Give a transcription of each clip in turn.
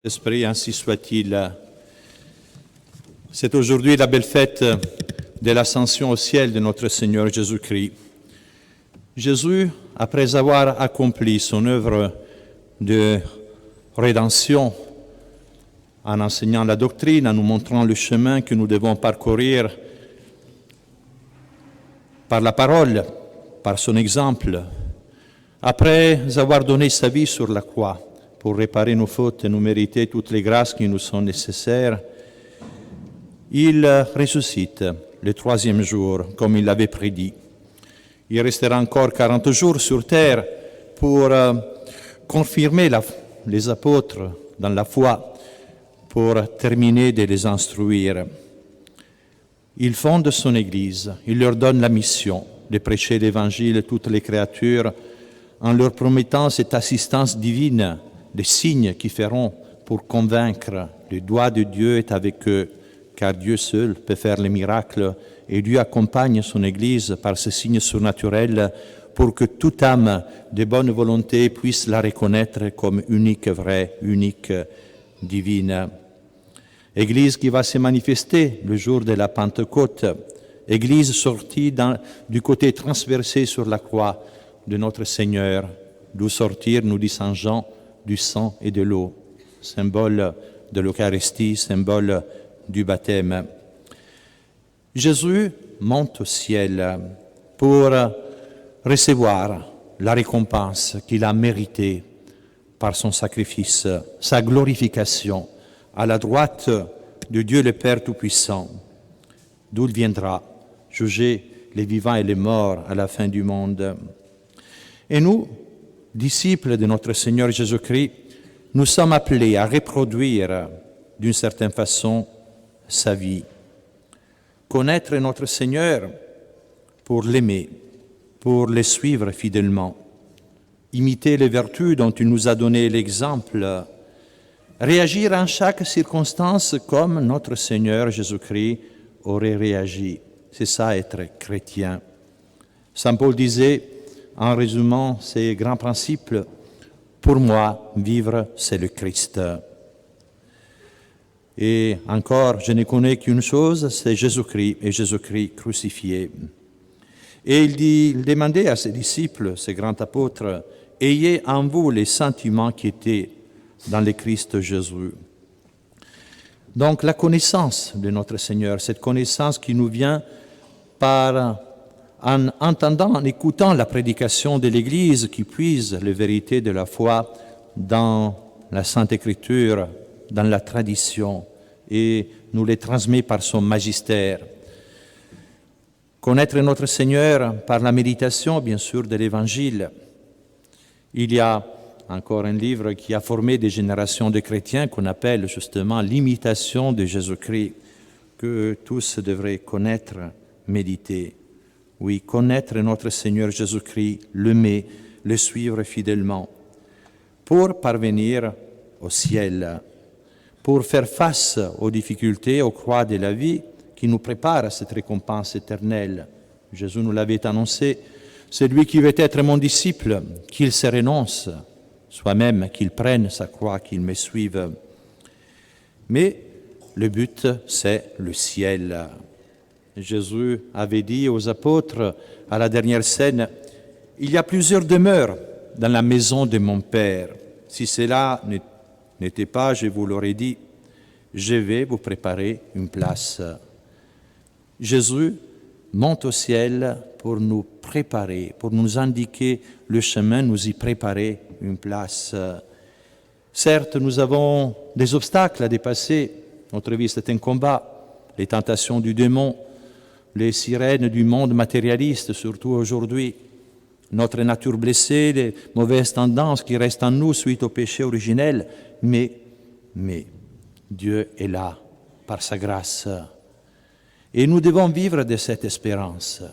Esprit, ainsi soit-il. C'est aujourd'hui la belle fête de l'ascension au ciel de notre Seigneur Jésus-Christ. Jésus, après avoir accompli son œuvre de rédemption, en enseignant la doctrine, en nous montrant le chemin que nous devons parcourir par la parole, par son exemple, après avoir donné sa vie sur la croix, pour réparer nos fautes et nous mériter toutes les grâces qui nous sont nécessaires, il ressuscite le troisième jour, comme il l'avait prédit. Il restera encore 40 jours sur terre pour confirmer les apôtres dans la foi, pour terminer de les instruire. Il fonde son Église, il leur donne la mission de prêcher l'Évangile à toutes les créatures en leur promettant cette assistance divine, des signes qui feront pour convaincre. Le doigt de Dieu est avec eux, car Dieu seul peut faire les miracles, et Dieu accompagne son Église par ces signes surnaturels pour que toute âme de bonne volonté puisse la reconnaître comme unique, vraie, unique, divine. Église qui va se manifester le jour de la Pentecôte, Église sortie du côté transversé sur la croix de notre Seigneur, d'où sortir, nous dit Saint Jean, du sang et de l'eau, symbole de l'Eucharistie, symbole du baptême. Jésus monte au ciel pour recevoir la récompense qu'il a méritée par son sacrifice, sa glorification à la droite de Dieu le Père Tout-Puissant, d'où il viendra juger les vivants et les morts à la fin du monde. Et nous, disciples de notre Seigneur Jésus-Christ, nous sommes appelés à reproduire d'une certaine façon sa vie. Connaître notre Seigneur pour l'aimer, pour le suivre fidèlement, imiter les vertus dont il nous a donné l'exemple, réagir en chaque circonstance comme notre Seigneur Jésus-Christ aurait réagi. C'est ça être chrétien. Saint Paul disait, en résumant ces grands principes, pour moi, vivre, c'est le Christ. Et encore, je ne connais qu'une chose, c'est Jésus-Christ et Jésus-Christ crucifié. Et il demandait à ses disciples, ses grands apôtres, ayez en vous les sentiments qui étaient dans le Christ Jésus. Donc la connaissance de notre Seigneur, cette connaissance qui nous vient en entendant, en écoutant la prédication de l'Église qui puise les vérités de la foi dans la Sainte Écriture, dans la tradition, et nous les transmet par son magistère. Connaître notre Seigneur par la méditation, bien sûr, de l'Évangile. Il y a encore un livre qui a formé des générations de chrétiens qu'on appelle justement l'imitation de Jésus-Christ, que tous devraient connaître, méditer. Oui, connaître notre Seigneur Jésus-Christ, l'aimer, le suivre fidèlement, pour parvenir au ciel, pour faire face aux difficultés, aux croix de la vie qui nous préparent à cette récompense éternelle. Jésus nous l'avait annoncé, celui qui veut être mon disciple, qu'il se renonce, soi-même, qu'il prenne sa croix, qu'il me suive. Mais le but, c'est le ciel. Jésus avait dit aux apôtres à la dernière scène, « Il y a plusieurs demeures dans la maison de mon Père. Si cela n'était pas, je vous l'aurais dit, je vais vous préparer une place. » Jésus monte au ciel pour nous préparer, pour nous indiquer le chemin, nous y préparer une place. Certes, nous avons des obstacles à dépasser. Notre vie, c'est un combat. Les tentations du démon, les sirènes du monde matérialiste, surtout aujourd'hui, notre nature blessée, les mauvaises tendances qui restent en nous suite au péché originel, mais Dieu est là, par sa grâce. Et nous devons vivre de cette espérance.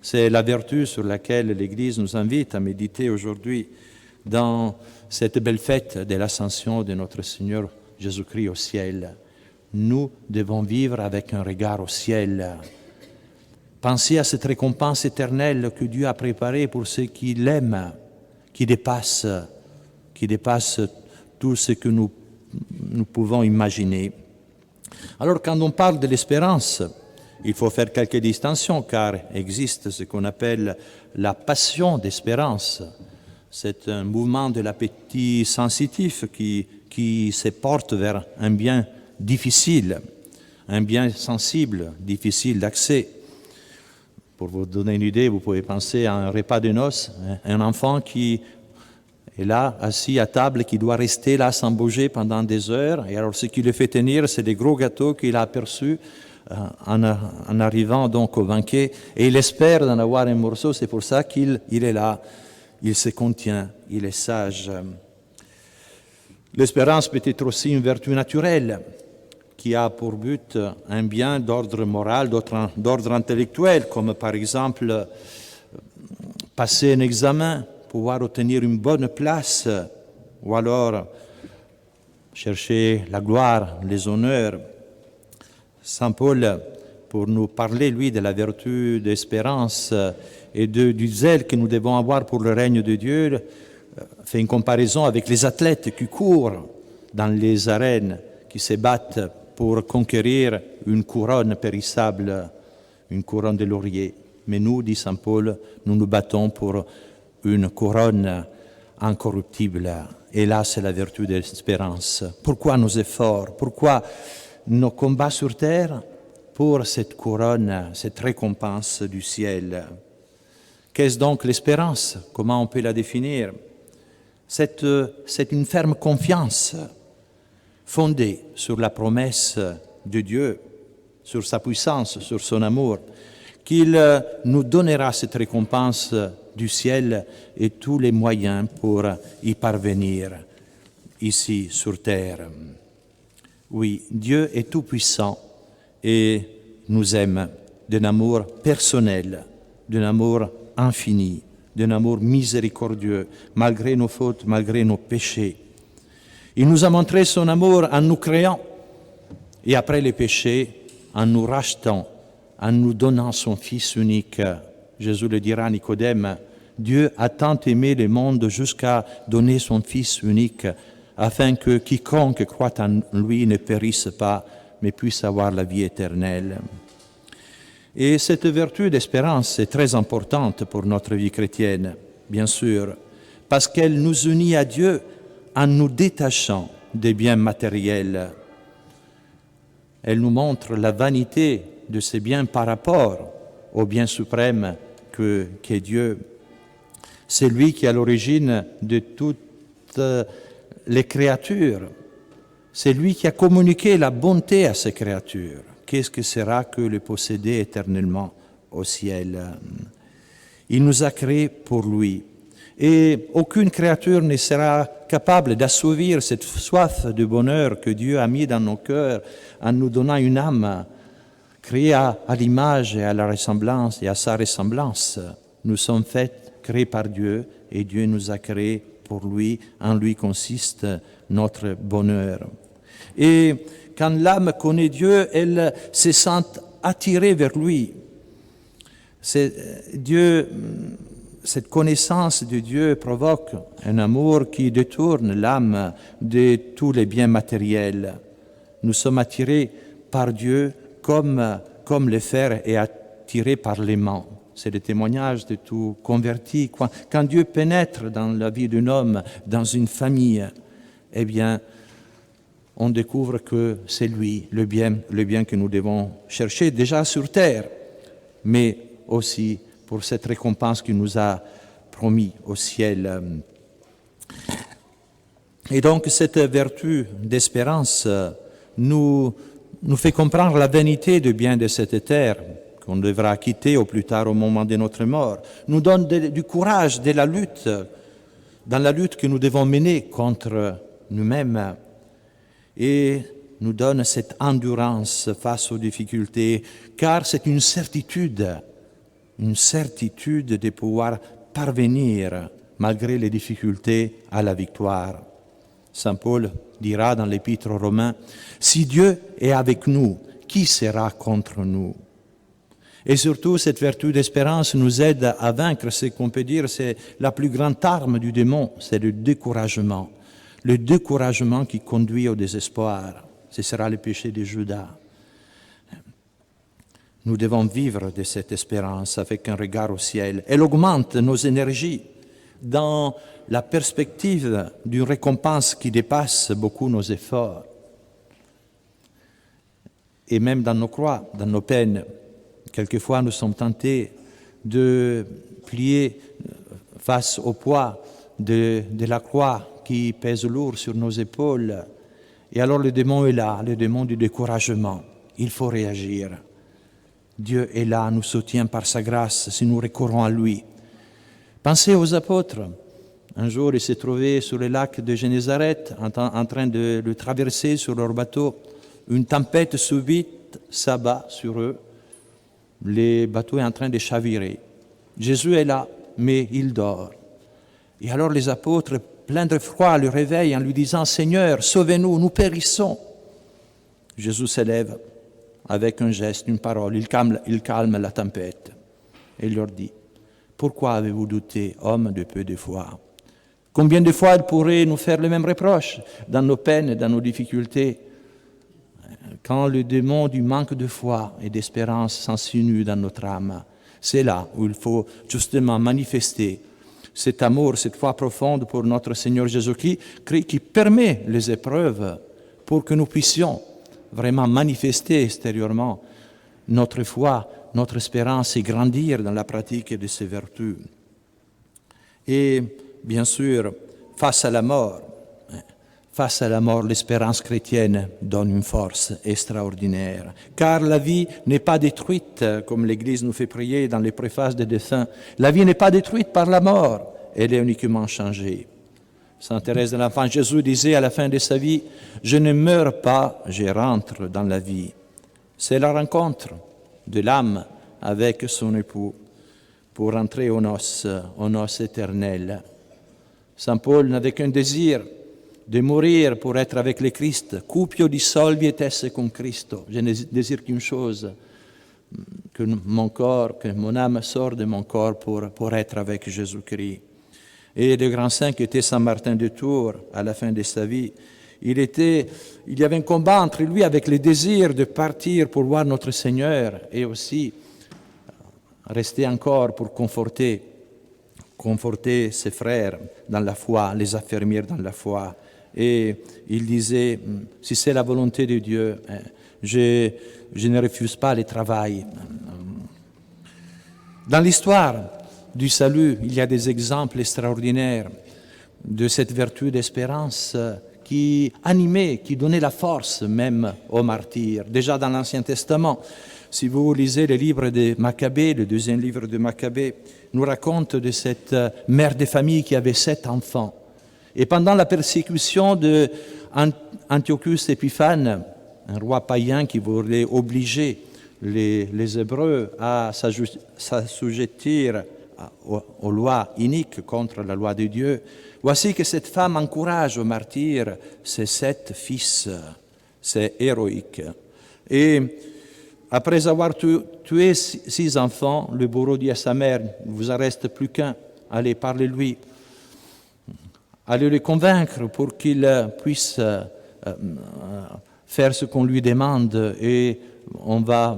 C'est la vertu sur laquelle l'Église nous invite à méditer aujourd'hui dans cette belle fête de l'ascension de notre Seigneur Jésus-Christ au ciel. Nous devons vivre avec un regard au ciel. Pensez à cette récompense éternelle que Dieu a préparée pour ceux qui l'aiment, qui dépasse tout ce que nous nous pouvons imaginer. Alors quand on parle de l'espérance, il faut faire quelques distinctions car existe ce qu'on appelle la passion d'espérance. C'est un mouvement de l'appétit sensitif qui se porte vers un bien difficile, un bien sensible, difficile d'accès. Pour vous donner une idée, vous pouvez penser à un repas de noces, un enfant qui est là, assis à table, qui doit rester là sans bouger pendant des heures. Et alors ce qui le fait tenir, c'est des gros gâteaux qu'il a aperçus en arrivant donc au banquet. Et il espère d'en avoir un morceau, c'est pour ça qu'il est là, il se contient, il est sage. L'espérance peut être aussi une vertu naturelle qui a pour but un bien d'ordre moral, d'ordre intellectuel, comme par exemple passer un examen, pouvoir obtenir une bonne place, ou alors chercher la gloire, les honneurs. Saint Paul, pour nous parler, lui, de la vertu d'espérance et du zèle que nous devons avoir pour le règne de Dieu, fait une comparaison avec les athlètes qui courent dans les arènes, qui se battent pour conquérir une couronne périssable, une couronne de laurier. Mais nous, dit Saint Paul, nous nous battons pour une couronne incorruptible. Et là, c'est la vertu de l'espérance. Pourquoi nos efforts? Pourquoi nos combats sur terre? Pour cette couronne, cette récompense du ciel. Qu'est-ce donc l'espérance? Comment on peut la définir? C'est une ferme confiance fondée sur la promesse de Dieu, sur sa puissance, sur son amour, qu'il nous donnera cette récompense du ciel et tous les moyens pour y parvenir ici sur terre. Oui, Dieu est tout-puissant et nous aime d'un amour personnel, d'un amour infini, d'un amour miséricordieux, malgré nos fautes, malgré nos péchés. Il nous a montré son amour en nous créant et après les péchés, en nous rachetant, en nous donnant son Fils unique. Jésus le dira à Nicodème, Dieu a tant aimé le monde jusqu'à donner son Fils unique, afin que quiconque croit en lui ne périsse pas, mais puisse avoir la vie éternelle. Et cette vertu d'espérance est très importante pour notre vie chrétienne, bien sûr, parce qu'elle nous unit à Dieu en nous détachant des biens matériels. Elle nous montre la vanité de ces biens par rapport au bien suprême qu'est Dieu. C'est lui qui est à l'origine de toutes les créatures. C'est lui qui a communiqué la bonté à ces créatures. Qu'est-ce que sera que le posséder éternellement au ciel? Il nous a créés pour lui. Et aucune créature ne sera capable d'assouvir cette soif de bonheur que Dieu a mis dans nos cœurs en nous donnant une âme créée à l'image et à la ressemblance et à sa ressemblance. Nous sommes faits, créés par Dieu, et Dieu nous a créés pour lui. En lui consiste notre bonheur. Et quand l'âme connaît Dieu, elle se sent attirée vers lui. Cette connaissance de Dieu provoque un amour qui détourne l'âme de tous les biens matériels. Nous sommes attirés par Dieu comme le fer est attiré par l'aimant. C'est le témoignage de tout converti. Quand Dieu pénètre dans la vie d'un homme, dans une famille, eh bien, on découvre que c'est lui, le bien que nous devons chercher déjà sur terre, mais aussi pour cette récompense qu'il nous a promis au ciel. Et donc cette vertu d'espérance nous fait comprendre la vanité du bien de cette terre qu'on devra quitter au plus tard au moment de notre mort, nous donne du courage dans la lutte que nous devons mener contre nous-mêmes, et nous donne cette endurance face aux difficultés, car c'est une certitude de pouvoir parvenir, malgré les difficultés, à la victoire. Saint Paul dira dans l'Épître aux Romains, « Si Dieu est avec nous, qui sera contre nous ?» Et surtout, cette vertu d'espérance nous aide à vaincre ce qu'on peut dire, c'est la plus grande arme du démon, c'est le découragement. le découragement qui conduit au désespoir. Ce sera le péché de Judas. Nous devons vivre de cette espérance avec un regard au ciel. Elle augmente nos énergies dans la perspective d'une récompense qui dépasse beaucoup nos efforts. Et même dans nos croix, dans nos peines, quelquefois nous sommes tentés de plier face au poids de la croix qui pèse lourd sur nos épaules. Et alors le démon est là, le démon du découragement. Il faut réagir. Dieu est là, nous soutient par sa grâce si nous recourons à lui. Pensez aux apôtres. Un jour, ils se trouvaient sur le lac de Génézareth en train de le traverser sur leur bateau. Une tempête subite s'abat sur eux. Le bateau est en train de chavirer. Jésus est là, mais il dort. Et alors les apôtres, pleins de froid, le réveillent en lui disant « Seigneur, sauvez-nous, nous périssons !» Jésus s'élève avec un geste, une parole. Il calme la tempête et il leur dit « Pourquoi avez-vous douté, homme de peu de foi ?» Combien de fois il pourrait nous faire le même reproche dans nos peines, dans nos difficultés, quand le démon du manque de foi et d'espérance s'insinue dans notre âme. C'est là où il faut justement manifester cet amour, cette foi profonde pour notre Seigneur Jésus-Christ qui permet les épreuves pour que nous puissions vraiment manifester extérieurement notre foi, notre espérance et grandir dans la pratique de ces vertus. Et bien sûr, face à la mort, l'espérance chrétienne donne une force extraordinaire. Car la vie n'est pas détruite, comme l'Église nous fait prier dans les préfaces des défunts. La vie n'est pas détruite par la mort, elle est uniquement changée. Sainte Thérèse de l'Enfant Jésus disait à la fin de sa vie, « Je ne meurs pas, je rentre dans la vie. » C'est la rencontre de l'âme avec son époux pour rentrer aux noces éternelles. Saint Paul n'avait qu'un désir, de mourir pour être avec le Christ. « Cupio dissolvi et esse con Cristo » Je ne désire qu'une chose, que mon âme sorte de mon corps pour être avec Jésus-Christ. Et le grand saint qui était Saint Martin de Tours, à la fin de sa vie, il y avait un combat entre lui avec le désir de partir pour voir notre Seigneur et aussi rester encore pour conforter ses frères dans la foi, les affermir dans la foi. Et il disait, si c'est la volonté de Dieu, je ne refuse pas le travail. Dans l'histoire du salut, il y a des exemples extraordinaires de cette vertu d'espérance qui animait, qui donnait la force même aux martyrs. Déjà dans l'Ancien Testament, si vous lisez le livre de Maccabée, le deuxième livre de Maccabée, nous raconte de cette mère de famille qui avait 7 enfants. Et pendant la persécution d'Antiochus Épiphane, un roi païen qui voulait obliger les Hébreux à s'assujettir aux lois iniques contre la loi de Dieu, voici que cette femme encourage aux martyrs ses 7 fils. C'est héroïque. Et après avoir tué 6 enfants, le bourreau dit à sa mère, « Il ne vous en reste plus qu'un, allez, parlez-lui. Allez le convaincre pour qu'il puisse faire ce qu'on lui demande et on va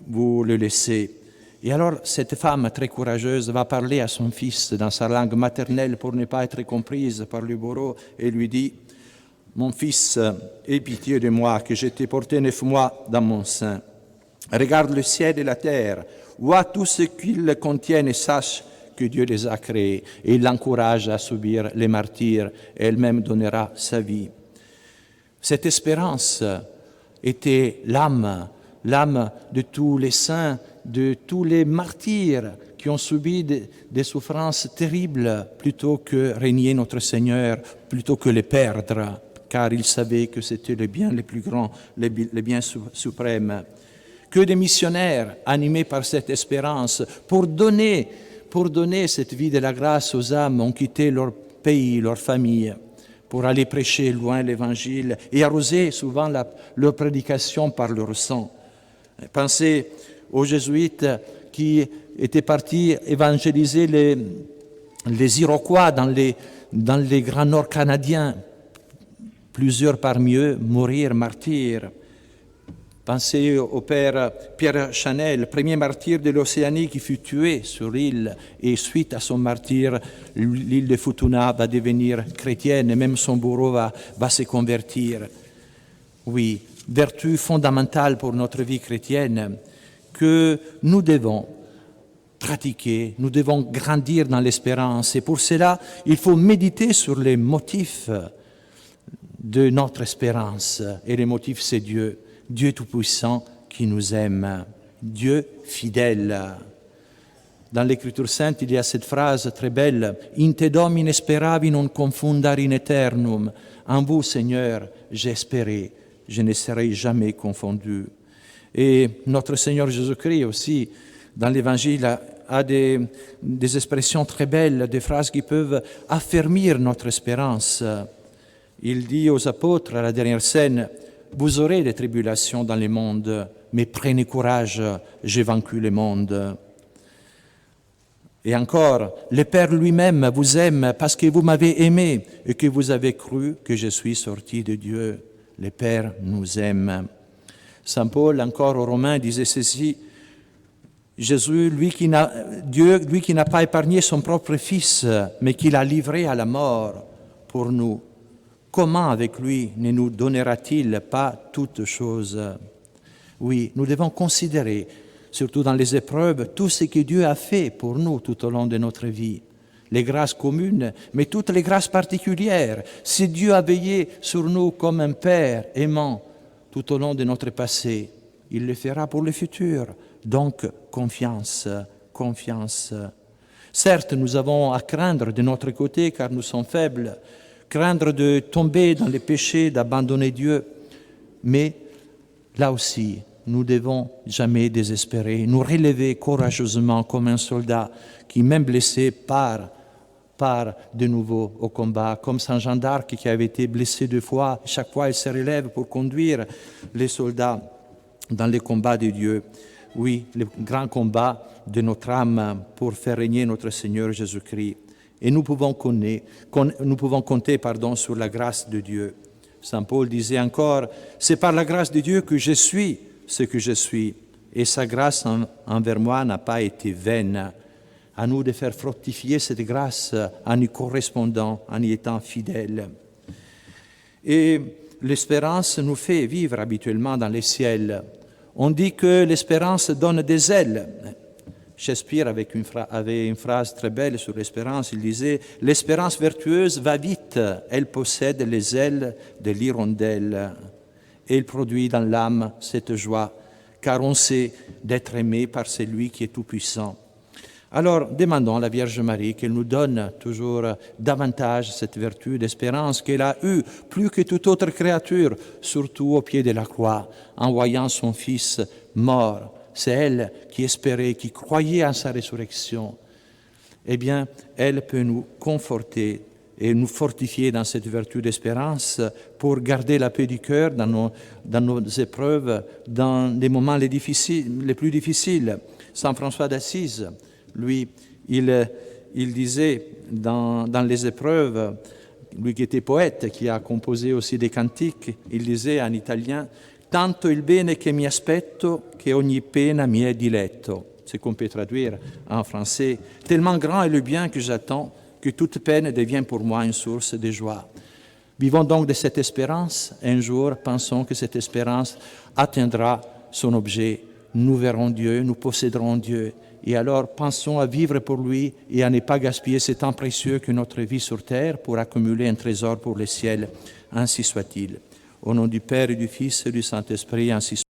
vous le laisser. » Et alors, cette femme très courageuse va parler à son fils dans sa langue maternelle pour ne pas être comprise par le bourreau et lui dit « Mon fils, aie pitié de moi, que je t'ai porté 9 mois dans mon sein. Regarde le ciel et la terre, vois tout ce qu'ils contiennent et sache que Dieu les a créés. » Et il l'encourage à subir les martyrs et elle-même donnera sa vie. Cette espérance était l'âme de tous les saints, de tous les martyrs qui ont subi des souffrances terribles plutôt que régner notre Seigneur, plutôt que les perdre, car ils savaient que c'était le bien le plus grand, le bien suprême. Que des missionnaires animés par cette espérance pour donner cette vie de la grâce aux âmes ont quitté leur pays, leur famille, pour aller prêcher loin l'Évangile et arroser souvent leur prédication par leur sang. Pensez aux jésuites qui étaient partis évangéliser les Iroquois dans dans les grands nord canadiens, plusieurs parmi eux mourir martyrs. Pensez au père Pierre Chanel, premier martyr de l'Océanie qui fut tué sur l'île, et suite à son martyr, l'île de Futuna va devenir chrétienne et même son bourreau va se convertir. Oui, vertu fondamentale pour notre vie chrétienne que nous devons pratiquer, nous devons grandir dans l'espérance, et pour cela, il faut méditer sur les motifs de notre espérance, et les motifs, c'est Dieu. Dieu Tout-Puissant qui nous aime, Dieu fidèle. Dans l'Écriture sainte, il y a cette phrase très belle, « In te domine speravi non confundar in eternum » En vous, Seigneur, j'ai espéré, je ne serai jamais confondu. Et notre Seigneur Jésus-Christ aussi, dans l'Évangile, a des expressions très belles, des phrases qui peuvent affermir notre espérance. Il dit aux apôtres à la dernière scène, « Vous aurez des tribulations dans le monde, mais prenez courage, j'ai vaincu le monde. » Et encore, le Père lui-même vous aime parce que vous m'avez aimé et que vous avez cru que je suis sorti de Dieu. Le Père nous aime. Saint Paul, encore aux Romains, disait ceci, « Jésus, Dieu, lui qui n'a pas épargné son propre Fils, mais qui l'a livré à la mort pour nous, comment avec lui ne nous donnera-t-il pas toutes choses ?» Oui, nous devons considérer, surtout dans les épreuves, tout ce que Dieu a fait pour nous tout au long de notre vie. Les grâces communes, mais toutes les grâces particulières. Si Dieu a veillé sur nous comme un Père aimant tout au long de notre passé, il le fera pour le futur. Donc, confiance, confiance. Certes, nous avons à craindre de notre côté car nous sommes faibles, craindre de tomber dans les péchés, d'abandonner Dieu. Mais là aussi, nous devons jamais désespérer, nous relever courageusement comme un soldat qui, même blessé, part de nouveau au combat, comme Saint Jean d'Arc qui avait été blessé 2 fois. Chaque fois, il se relève pour conduire les soldats dans les combats de Dieu. Oui, le grand combat de notre âme pour faire régner notre Seigneur Jésus-Christ. Et nous pouvons compter sur la grâce de Dieu. Saint Paul disait encore, « C'est par la grâce de Dieu que je suis ce que je suis, et sa grâce envers moi n'a pas été vaine. » À nous de faire fructifier cette grâce en y correspondant, en y étant fidèles. Et l'espérance nous fait vivre habituellement dans les ciels. On dit que l'espérance donne des ailes. Shakespeare avait une phrase très belle sur l'espérance. Il disait « L'espérance vertueuse va vite, elle possède les ailes de l'hirondelle. Et elle produit dans l'âme cette joie, car on sait d'être aimé par celui qui est tout-puissant. » Alors, demandons à la Vierge Marie qu'elle nous donne toujours davantage cette vertu d'espérance qu'elle a eue plus que toute autre créature, surtout au pied de la croix, en voyant son Fils mort. C'est elle qui espérait, qui croyait en sa résurrection. Eh bien, elle peut nous conforter et nous fortifier dans cette vertu d'espérance pour garder la paix du cœur dans nos épreuves, dans les moments les plus difficiles. Saint François d'Assise, lui, il disait dans les épreuves, lui qui était poète, qui a composé aussi des cantiques, il disait en italien « Tanto il bene che mi aspetto che ogni pena mi è diletto ». C'est qu'on peut traduire en français « Tellement grand est le bien que j'attends que toute peine devient pour moi une source de joie ». Vivons donc de cette espérance. Un jour, pensons que cette espérance atteindra son objet. Nous verrons Dieu, nous posséderons Dieu. Et alors, pensons à vivre pour lui et à ne pas gaspiller ce temps précieux que notre vie sur terre pour accumuler un trésor pour le ciel. Ainsi soit-il. Au nom du Père et du Fils et du Saint-Esprit, ainsi soit-il.